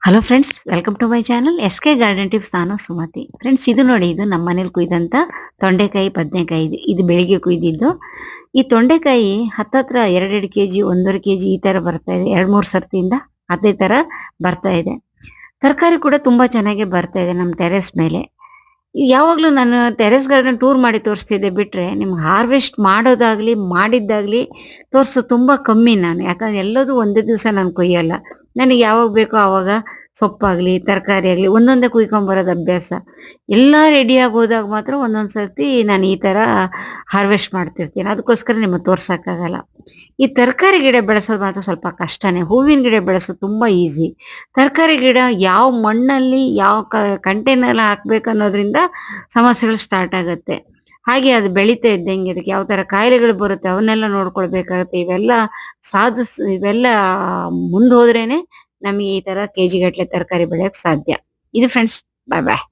Hello friends, welcome to my channel S K garden tips. ನಾನು Sumathi. Friends, ಇದು ನೋಡಿ, ಇದು ನಮ್ಮ ಮನೇಲಿ ಕುಯ್ದಂತ ತೊಂಡೆಕಾಯಿ ಬದನೆಕಾಯಿ. ಇದು ಬೆಳಿಗ್ಗೆ ಕುಯ್ದಿದ್ದು. ಈ ತೊಂಡೆಕಾಯಿ ಹತ್ತತ್ರ 2 ಕೆಜಿ 1.5 ಕೆಜಿ ಈ ತರ ಬರ್ತಾ ಇದೆ. 2-3 ಸರ್ತಿಯಿಂದ ಅದೇ ತರ ಬರ್ತಾ ಇದೆ. ತರಕಾರಿ ಕೂಡ ತುಂಬಾ ಚೆನ್ನಾಗಿ ಬರ್ತಾ ಇದೆ ನಮ್ಮ ಟೆರೆಸ್ ಮೇಲೆ. ಯಾವಾಗ್ಲೂ ನಾನು ಟೆರೆಸ್ ಗಾರ್ಡನ್ ಟೂರ್ ಮಾಡಿ ತೋರಿಸ್ತಿದ್ದೆ ಬಿಟ್ರೆ, ನಿಮ್ಗೆ ಹಾರ್ವೆಸ್ಟ್ ಮಾಡೋದಾಗ್ಲಿ ಮಾಡಿದ್ದಾಗ್ಲಿ ತೋರ್ಸೋದು ತುಂಬಾ ಕಮ್ಮಿ ನಾನು. ಯಾಕಂದ್ರೆ ಎಲ್ಲದೂ ಒಂದೇ ದಿವಸ ನಾನು ಕೊಯ್ಯಲ್ಲ. ನನಗೆ ಯಾವಾಗ ಬೇಕೋ ಆವಾಗ ಸೊಪ್ಪಾಗ್ಲಿ ತರಕಾರಿ ಆಗ್ಲಿ ಒಂದೊಂದೇ ಕುಯ್ಕೊಂಡ್ ಬರೋದು ಅಭ್ಯಾಸ. ಎಲ್ಲ ರೆಡಿಯಾಗಿ ಹೋದಾಗ ಮಾತ್ರ ಒಂದೊಂದ್ ಸರ್ತಿ ನಾನು ಈ ತರ ಹಾರ್ವೆಸ್ಟ್ ಮಾಡ್ತಿರ್ತೀನಿ. ಅದಕ್ಕೋಸ್ಕರ ನಿಮಗೆ ತೋರ್ಸಕ್ಕಾಗಲ್ಲ. ಈ ತರಕಾರಿ ಗಿಡ ಬೆಳೆಸೋದು ಮಾತ್ರ ಸ್ವಲ್ಪ ಕಷ್ಟನೇ. ಹೂವಿನ ಗಿಡ ಬೆಳೆಸೋದು ತುಂಬಾ ಈಸಿ. ತರಕಾರಿ ಗಿಡ ಯಾವ ಮಣ್ಣಲ್ಲಿ ಯಾವ ಕಂಟೈನರ್ ಹಾಕ್ಬೇಕು ಅನ್ನೋದ್ರಿಂದ ಸಮಸ್ಯೆಗಳು ಸ್ಟಾರ್ಟ್ ಆಗುತ್ತೆ. ಹಾಗೆ ಅದು ಬೆಳೀತಾ ಇದ್ದಂಗೆ ಅದಕ್ಕೆ ಯಾವ ತರ ಕಾಯಿಲೆಗಳು ಬರುತ್ತೆ ಅವನ್ನೆಲ್ಲ ನೋಡ್ಕೊಳ್ಬೇಕಾಗತ್ತೆ. ಇವೆಲ್ಲ ಮುಂದ್ ಹೋದ್ರೇನೆ ನಮಗೆ ಈ ತರ ಕೆಜಿ ಗಟ್ಲೆ ತರಕಾರಿ ಬೆಳೆಯಕ್ ಸಾಧ್ಯ. ಇದು ಫ್ರೆಂಡ್ಸ್. ಬಾಯ್ ಬಾಯ್.